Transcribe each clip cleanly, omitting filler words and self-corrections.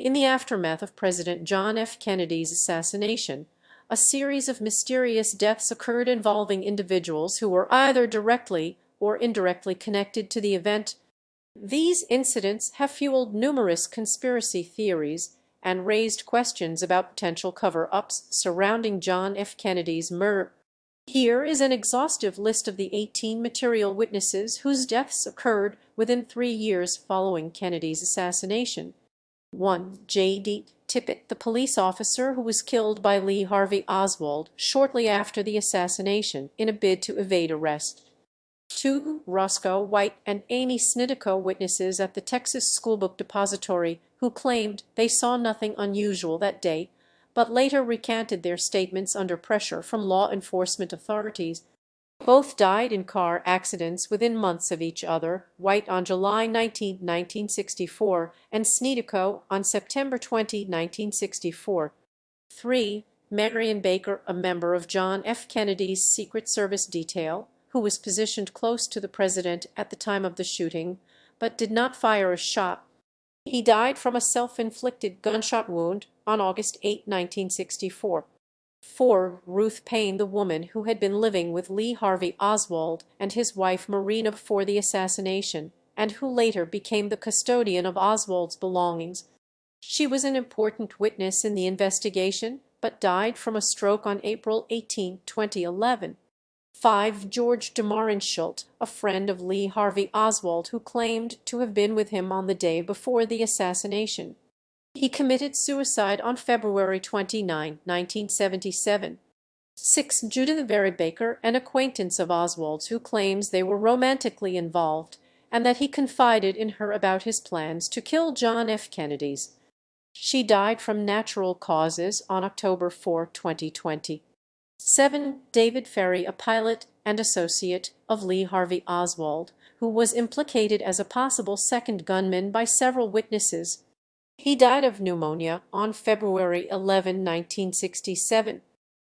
In the aftermath of President John F. Kennedy's assassination, a series of mysterious deaths occurred involving individuals who were either directly or indirectly connected to the event. These incidents have fueled numerous conspiracy theories and raised questions about potential cover-ups surrounding John F. Kennedy's murder. Here is an exhaustive list of the 18 material witnesses whose deaths occurred within 3 years following Kennedy's assassination. 1. J.D. Tippit, the police officer who was killed by Lee Harvey Oswald shortly after the assassination in a bid to evade arrest. 2. Roscoe White and Amy Snitico, witnesses at the Texas Schoolbook Depository, who claimed they saw nothing unusual that day, but later recanted their statements under pressure from law enforcement authorities. Both died in car accidents within months of each other, White on July 19, 1964, and Snitico on September 20, 1964. 3. Marion Baker, a member of John F. Kennedy's Secret Service detail, who was positioned close to the president at the time of the shooting, but did not fire a shot. He died from a self-inflicted gunshot wound on August 8, 1964. 4. Ruth Payne, the woman who had been living with Lee Harvey Oswald and his wife Marina before the assassination, and who later became the custodian of Oswald's belongings. She was an important witness in the investigation, but died from a stroke on April 18, 2011. 5. George DeMarenschult, a friend of Lee Harvey Oswald who claimed to have been with him on the day before the assassination. He committed suicide on February 29, 1977. 6. Judith Very Baker, an acquaintance of Oswald's who claims they were romantically involved and that he confided in her about his plans to kill John F. Kennedy's. She died from natural causes on October 4, 2020. 7. David Ferry, a pilot and associate of Lee Harvey Oswald, who was implicated as a possible second gunman by several witnesses. He died of pneumonia on February 11, 1967.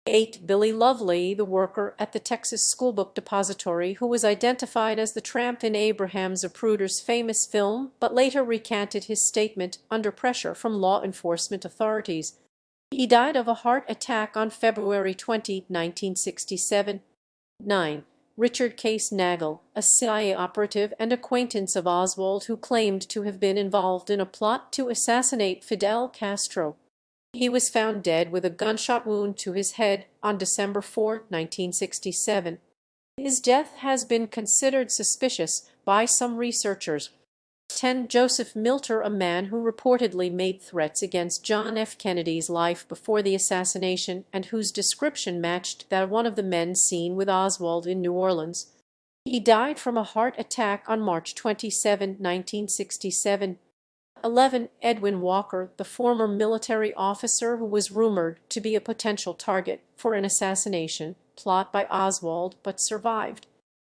8. Billy Lovely, the worker at the Texas Schoolbook Depository who was identified as the tramp in Abraham Zapruder's famous film, but later recanted his statement under pressure from law enforcement authorities. He died of a heart attack on February 20, 1967. 9. Richard Case Nagel, a CIA operative and acquaintance of Oswald who claimed to have been involved in a plot to assassinate Fidel Castro. He was found dead with a gunshot wound to his head on December 4, 1967. His death has been considered suspicious by some researchers. 10. Joseph Milter, a man who reportedly made threats against John F. Kennedy's life before the assassination and whose description matched that of one of the men seen with Oswald in New Orleans. He died from a heart attack on March 27, 1967. 11. Edwin Walker, the former military officer who was rumored to be a potential target for an assassination plot by Oswald but survived.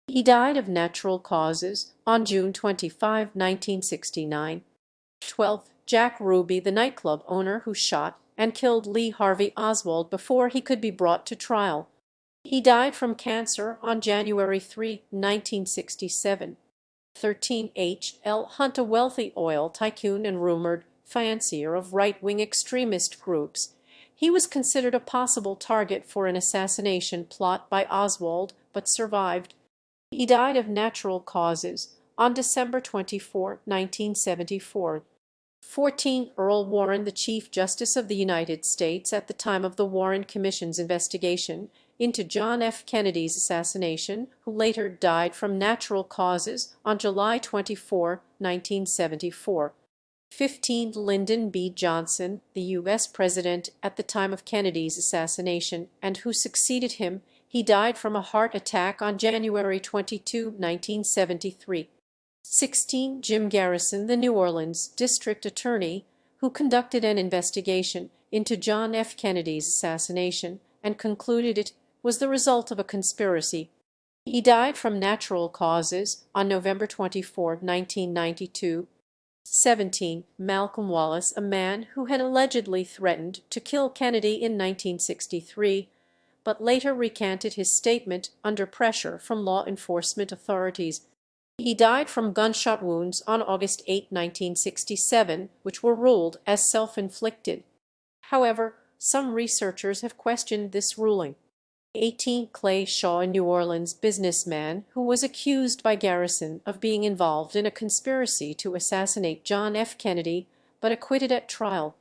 He died of natural causes on June 25, 1969. 12. Jack Ruby, the nightclub owner who shot and killed Lee Harvey Oswald before he could be brought to trial. He died from cancer on January 3, 1967. 13. H. L. Hunt, a wealthy oil tycoon and rumored financier of right-wing extremist groups. He was considered a possible target for an assassination plot by Oswald, but survived. He died of natural causes on December 24, 1974. 14. Earl Warren, the Chief Justice of the United States at the time of the Warren Commission's investigation into John F. Kennedy's assassination, who later died from natural causes on July 24, 1974. 15. Lyndon B. Johnson, the U.S. President at the time of Kennedy's assassination and who succeeded him. He died from a heart attack on January 22, 1973. 16. Jim Garrison, the New Orleans District Attorney, who conducted an investigation into John F. Kennedy's assassination and concluded it was the result of a conspiracy. He died from natural causes on November 24, 1992. 17. Malcolm Wallace, a man who had allegedly threatened to kill Kennedy in 1963, but later recanted his statement under pressure from law enforcement authorities. He died from gunshot wounds on August 8, 1967, which were ruled as self-inflicted. However, some researchers have questioned this ruling. 18 Clay Shaw, a New Orleans businessman who was accused by Garrison of being involved in a conspiracy to assassinate John F. Kennedy, but acquitted at trial.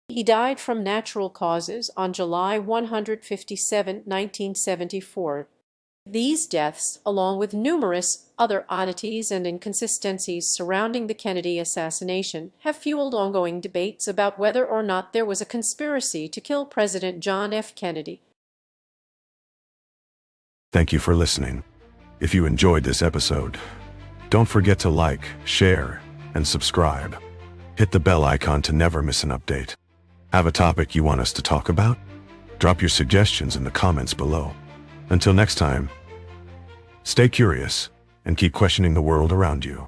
He died from natural causes on July 157, 1974. These deaths, along with numerous other oddities and inconsistencies surrounding the Kennedy assassination, have fueled ongoing debates about whether or not there was a conspiracy to kill President John F. Kennedy. Thank you for listening. If you enjoyed this episode, don't forget to like, share, and subscribe. Hit the bell icon to never miss an update. Have a topic you want us to talk about? Drop your suggestions in the comments below. Until next time, stay curious and keep questioning the world around you.